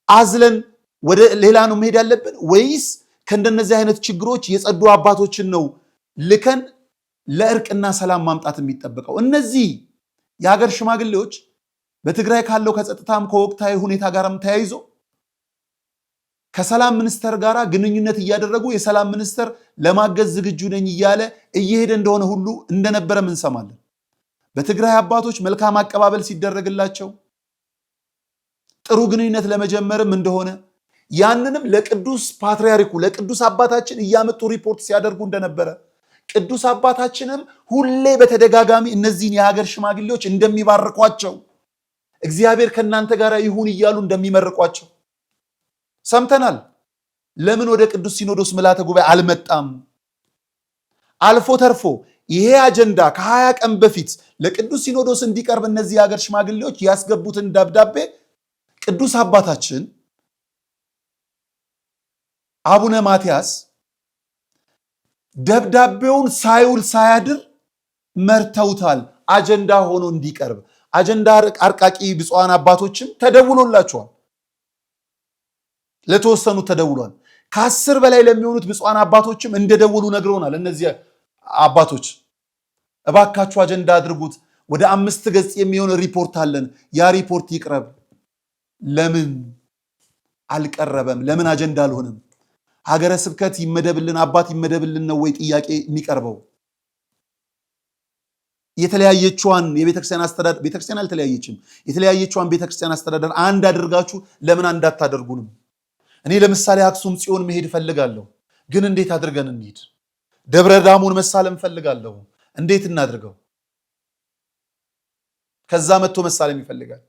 Speaker 1: አዝለን ወደ ሌላ ነው መሄድ ያለብን ወይስ ከእንደነዚህ አይነት ችግሮች የጸዱ አባቶችን ነው ልከን ለእርቅና ሰላም ማምጣት የሚጠበቀው? እነዚህ የሀገር ሽማግሌዎች በትግራይ ካለው ከጸጥታም ከወቅታዊ ሁኔታ ጋርም ተያይዞ ከሰላም ሚኒስተር ጋር ግንኙነት እያደረጉ የሰላም ሚኒስተር ለማገዝ ዝግጁ ነኝ እያለ እየሄደ እንደሆነ ሁሉ እንደነበረም እንሰማለን። በትግራይ አባቶች መልካም አቀባበል ሲደረግላቸው ጥሩ ግንኙነት ለመጀመርም እንደሆነ ያንንም ለቅዱስ ፓትርያርኩ ለቅዱስ አባታችን እያመጡ ሪፖርት ሲያደርጉ እንደነበረ ቅዱስ አባታችንም ሁሌ በተደጋጋሚ እነዚህን የሀገር ሽማግሌዎች እንደሚባርኳቸው እግዚአብሔር ከእናንተ ጋር ይሁን እያሉ እንደሚመርቋቸው ሰምተናል። ለምን ወደ ቅዱስ ሲኖዶስ ምልዓተ ጉባኤ አልመጣም? አልፎ ተርፎ ይሄ አጀንዳ ከ20 ቀን በፊት ለቅዱስ ሲኖዶስ እንዲቀርብ እነዚህ የሀገር ሽማግሌዎች ያስገቡትን ደብዳቤ ቅዱስ አባታችን አቡነ ማትያስ ደብዳቤውን ሳይውል ሳያድር መርተውታል። አጀንዳ ሆኖ እንዲቀርብ አጀንዳ አርቃቂ ብፁዓን አባቶችም ተደውሎላቸዋል። ለተወሰኑት ተደውሏል። ከ10 በላይ ለሚሆኑት ብፁዓን አባቶችም እንደደውሉ ነግረውናል። እነዚህ አባቶች እባካችሁ አጀንዳ አድርጉት፣ ወደ 5 ገጽ የሚሆን ሪፖርት አለን፣ ያ ሪፖርት ይቅረብ። ለምን አልቀረበም? ለምን አጀንዳ አልሆነም? ሀገረ ስብከት ይመደብልን፣ አባት ይመደብልን ነው ወይ ጥያቄ የሚቀርበው? የተለያየችዋን የቤተክርስቲያን አስተዳደር ቤተክርስቲያን አልተለያየችም። የተለያየችዋን ቤተክርስቲያን አስተዳደር አንድ አድርጋችሁ ለምን አንድ አታደርጉንም? እኔ ለምሳሌ አክሱም ጽዮን መሄድ እፈልጋለሁ፣ ግን እንዴት አድርገን እንሂድ? ደብረ ዳሞን መሳለም እፈልጋለሁ፣ እንዴት እናድርገው? ከዛ መጥቶ መሳለም ይፈልጋል።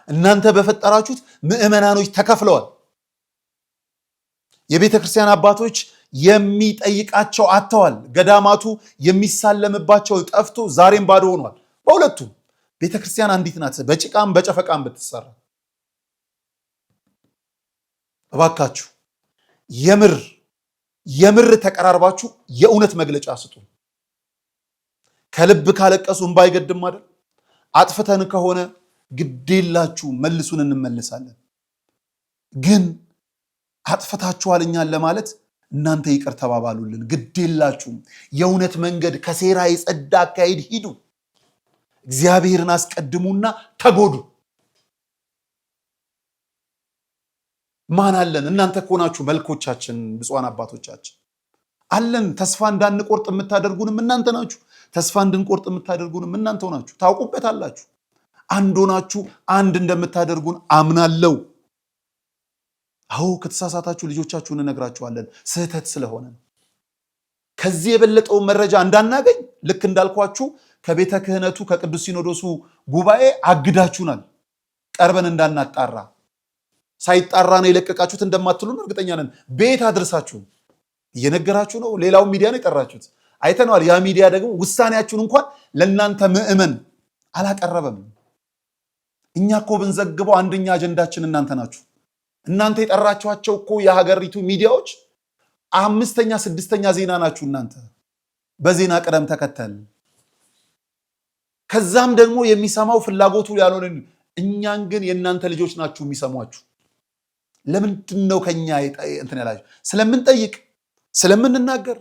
Speaker 1: እናንተ በፈጠራችሁት ምዕመናኖች ተከፍለዋል። የቤተ ክርስቲያን አባቶች የሚጠይቃቸው አጥተዋል። ገዳማቱ የሚሳለምባቸው ጠፍቶ ዛሬም ባዶ ሆኗል። በሁለቱም ቤተ ክርስቲያን አንዲት ናት፣ በጭቃም በጨፈቃም ብትሰራ። እባካችሁ የምር ተቀራርባችሁ የእውነት መግለጫ ስጡ። ከልብ ካለቀሱ እንባ አይገድም አይደል? አጥፍተን ከሆነ ግዴላችሁ መልሱን እንመለሳለን። ግን አጥፍታችኋል እኛን ለማለት እናንተ ይቅር ተባባሉልን። ግዴላችሁ የእውነት መንገድ ከሴራ የጸዳ አካሄድ ሂዱ። እግዚአብሔርን አስቀድሙና ተጎዱ። ማን አለን? እናንተ ከሆናችሁ መልኮቻችን ብፁዓን አባቶቻችን አለን። ተስፋ እንዳንቆርጥ የምታደርጉንም እናንተ ናችሁ። ተስፋ እንድንቆርጥ የምታደርጉንም እናንተ ናችሁ። ታውቁበታላችሁ። አንድ ሆናችሁ አንድ እንደምታደርጉን አምናለሁ። አዎ ከተሳሳታችሁ ልጆቻችሁን እነግራችኋለን፣ ስህተት ስለሆነ። ከዚህ የበለጠውን መረጃ እንዳናገኝ ልክ እንዳልኳችሁ ከቤተ ክህነቱ ከቅዱስ ሲኖዶሱ ጉባኤ አግዳችሁናል። ቀርበን እንዳናጣራ ሳይጣራ ነው የለቀቃችሁት እንደማትሉን እርግጠኛ ነን። ቤት አድርሳችሁ እየነገራችሁ ነው። ሌላው ሚዲያ ነው የጠራችሁት፣ አይተነዋል። ያ ሚዲያ ደግሞ ውሳኔያችሁን እንኳን ለእናንተ ምዕመን አላቀረበም። እኛ እኮ ብንዘግበው አንደኛ አጀንዳችን እናንተ ናችሁ። እናንተ የጠራችኋቸው እኮ የሀገሪቱ ሚዲያዎች 5ኛ 6ኛ ዜና ናችሁ እናንተ በዜና ቅደም ተከተል። ከዛም ደግሞ የሚሰማው ፍላጎቱ ያልሆነን እኛን ግን የእናንተ ልጆች ናችሁ የሚሰሟችሁ። ለምንድን ነው ከኛ እንትን ያላችሁ? ስለምንጠይቅ ስለምንናገር።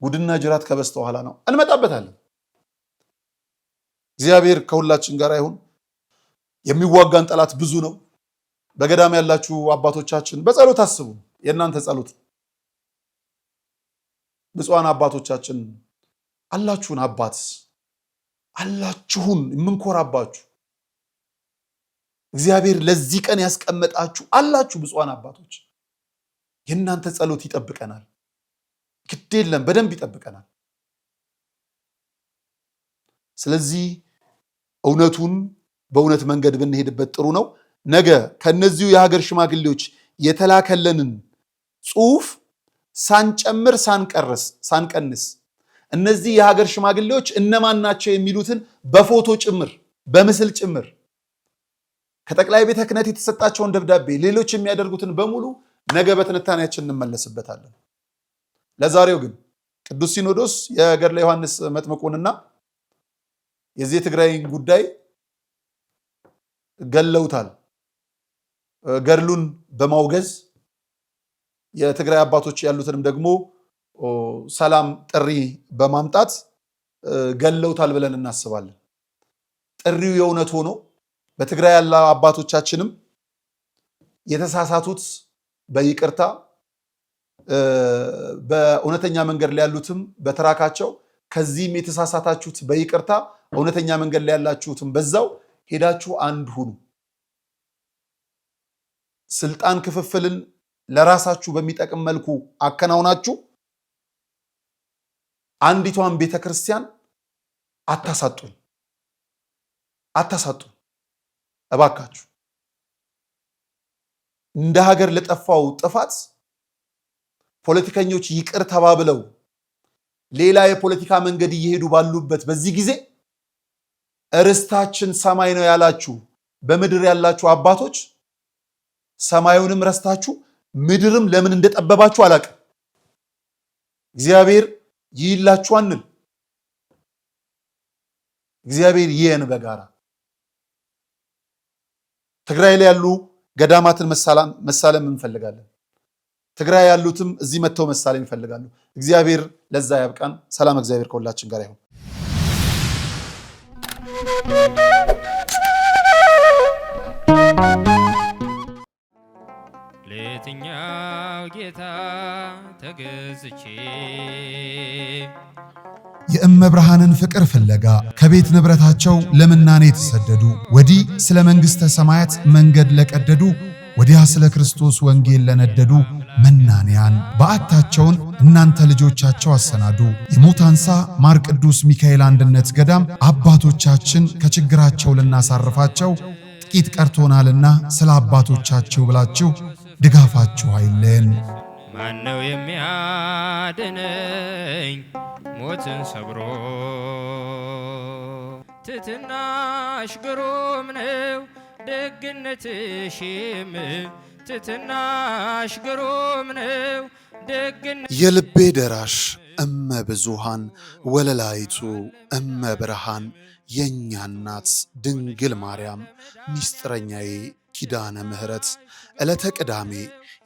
Speaker 1: ጉድና ጅራት ከበስተኋላ ነው፣ እንመጣበታለን። እግዚአብሔር ከሁላችን ጋር ይሁን። የሚዋጋን ጠላት ብዙ ነው። በገዳም ያላችሁ አባቶቻችን በጸሎት አስቡ። የእናንተ ጸሎት ብፁዓን አባቶቻችን አላችሁን፣ አባት አላችሁን፣ የምንኮራባችሁ እግዚአብሔር ለዚህ ቀን ያስቀመጣችሁ አላችሁ ብፁዓን አባቶች። የእናንተ ጸሎት ይጠብቀናል። ግድ የለም በደንብ ይጠብቀናል። ስለዚህ እውነቱን በእውነት መንገድ ብንሄድበት ጥሩ ነው። ነገ ከነዚሁ የሀገር ሽማግሌዎች የተላከለንን ጽሑፍ ሳንጨምር ሳንቀንስ እነዚህ የሀገር ሽማግሌዎች እነማን ናቸው የሚሉትን በፎቶ ጭምር በምስል ጭምር ከጠቅላይ ቤተ ክህነት የተሰጣቸውን ደብዳቤ ሌሎች የሚያደርጉትን በሙሉ ነገ በትንታኔያችን እንመለስበታለን። ለዛሬው ግን ቅዱስ ሲኖዶስ የገድለ ዮሐንስ መጥምቁንና የዚህ የትግራይን ጉዳይ ገለውታል። ገድሉን በማውገዝ የትግራይ አባቶች ያሉትንም ደግሞ ሰላም ጥሪ በማምጣት ገለውታል ብለን እናስባለን። ጥሪው የእውነት ሆኖ በትግራይ ያለ አባቶቻችንም የተሳሳቱት በይቅርታ በእውነተኛ መንገድ ላይ ያሉትም በተራካቸው ከዚህም የተሳሳታችሁት በይቅርታ እውነተኛ መንገድ ላይ ያላችሁትም በዛው ሄዳችሁ አንድ ሁኑ። ስልጣን ክፍፍልን ለራሳችሁ በሚጠቅም መልኩ አከናውናችሁ አንዲቷን ቤተክርስቲያን አታሳጡን እባካችሁ። እንደ ሀገር ለጠፋው ጥፋት ፖለቲከኞች ይቅር ተባብለው ሌላ የፖለቲካ መንገድ እየሄዱ ባሉበት በዚህ ጊዜ ርስታችን ሰማይ ነው ያላችሁ በምድር ያላችሁ አባቶች ሰማዩንም ረስታችሁ ምድርም ለምን እንደጠበባችሁ አላውቅም። እግዚአብሔር ይይላችሁ አንል። እግዚአብሔር ይየን በጋራ ትግራይ ላይ ያሉ ገዳማትን መሳለም እንፈልጋለን። ትግራይ ያሉትም እዚህ መተው መሳለም ይፈልጋሉ። እግዚአብሔር ለዛ ያብቃን። ሰላም እግዚአብሔር ከሁላችን ጋር ይሁን።
Speaker 2: ለየትኛው ጌታ ተገዝቼ
Speaker 3: የእመብርሃንን ፍቅር ፍለጋ ከቤት ንብረታቸው ለምናኔ የተሰደዱ ወዲህ ስለ መንግሥተ ሰማያት መንገድ ለቀደዱ ወዲያ ስለ ክርስቶስ ወንጌል ለነደዱ መናንያን በዓታቸውን እናንተ ልጆቻቸው አሰናዱ። የሙታንሳ ማር ቅዱስ ሚካኤል አንድነት ገዳም አባቶቻችን ከችግራቸው ልናሳርፋቸው ጥቂት ቀርቶናልና ስለ አባቶቻቸው ብላችሁ ድጋፋችሁ አይለን።
Speaker 2: ማነው የሚያድነኝ ሞትን ሰብሮ? ትሕትናሽ ግሩም ነው ደግነትሽም ትሕትናሽ ግሩም ነው ደግነትሽ።
Speaker 1: የልቤ ደራሽ እመ ብዙሃን ወለላይቱ እመ ብርሃን የእኛ እናት ድንግል ማርያም ሚስጥረኛዬ ኪዳነ ምሕረት ዕለተ ቅዳሜ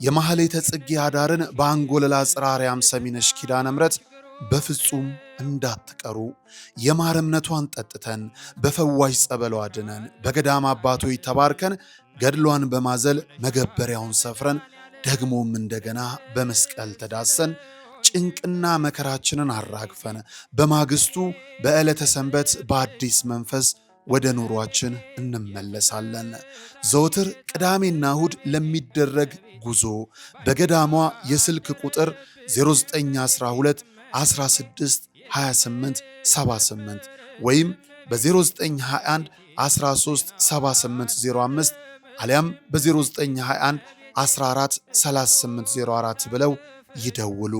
Speaker 1: የማህሌተ ጽጌ አዳርን በአንጎለላ ጽራርያም ሰሚነሽ ኪዳነ ምሕረት በፍጹም እንዳትቀሩ። የማር እምነቷን ጠጥተን በፈዋሽ ጸበሏ ድነን በገዳም አባቶች ተባርከን ገድሏን በማዘል መገበሪያውን ሰፍረን ደግሞም እንደገና በመስቀል ተዳሰን ጭንቅና መከራችንን አራግፈን በማግስቱ በዕለተ ሰንበት በአዲስ መንፈስ ወደ ኑሯችን እንመለሳለን። ዘወትር ቅዳሜና እሁድ ለሚደረግ ጉዞ በገዳሟ የስልክ ቁጥር 0912 16 28 78 ወይም በ0921 13 7805 አሊያም በ0921 14 3804 ብለው ይደውሉ።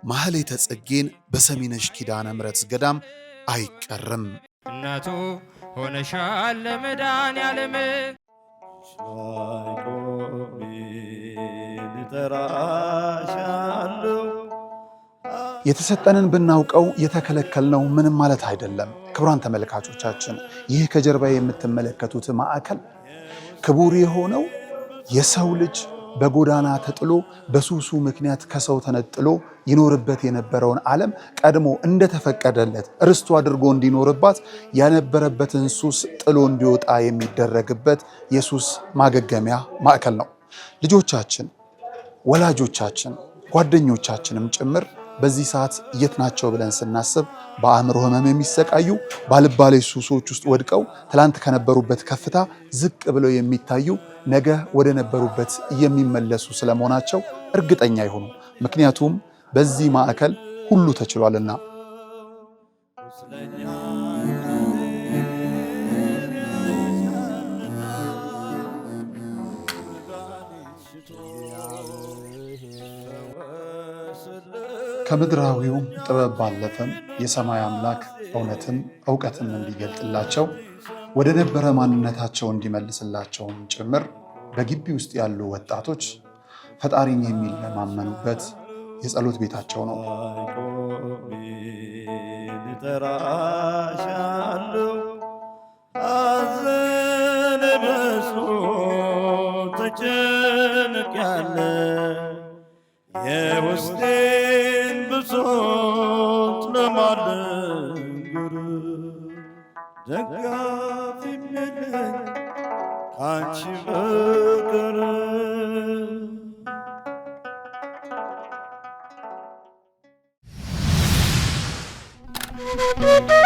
Speaker 1: ማህሌተ ጽጌን በሰሚነሽ ኪዳነ ምሕረት ገዳም አይቀርም።
Speaker 2: እናቱ ሆነሻል ለመድኃኔዓለም
Speaker 1: የተሰጠንን ብናውቀው የተከለከልነው ምንም ማለት አይደለም። ክቡራን ተመልካቾቻችን ይህ ከጀርባ የምትመለከቱት ማዕከል ክቡር የሆነው የሰው ልጅ በጎዳና ተጥሎ በሱሱ ምክንያት ከሰው ተነጥሎ ይኖርበት የነበረውን ዓለም ቀድሞ እንደተፈቀደለት ርስቱ አድርጎ እንዲኖርባት ያነበረበትን ሱስ ጥሎ እንዲወጣ የሚደረግበት የሱስ ማገገሚያ ማዕከል ነው። ልጆቻችን፣ ወላጆቻችን፣ ጓደኞቻችንም ጭምር በዚህ ሰዓት የት ናቸው ብለን ስናስብ በአእምሮ ህመም የሚሰቃዩ ባልባሌ ሱሶች ውስጥ ወድቀው ትላንት ከነበሩበት ከፍታ ዝቅ ብለው የሚታዩ ነገ ወደ ነበሩበት የሚመለሱ ስለመሆናቸው እርግጠኛ ይሁኑ። ምክንያቱም በዚህ ማዕከል ሁሉ ተችሏልና። ከምድራዊውም ጥበብ ባለፈም የሰማይ አምላክ እውነትን እውቀትን እንዲገልጥላቸው ወደ ነበረ ማንነታቸው እንዲመልስላቸውም ጭምር በግቢ ውስጥ ያሉ ወጣቶች ፈጣሪን የሚለማመኑበት የጸሎት ቤታቸው ነው።
Speaker 6: የውስጤን ብሶት ለማልነግር ደጋፊ የለኝ ካንቺ በቀር
Speaker 7: Thank you.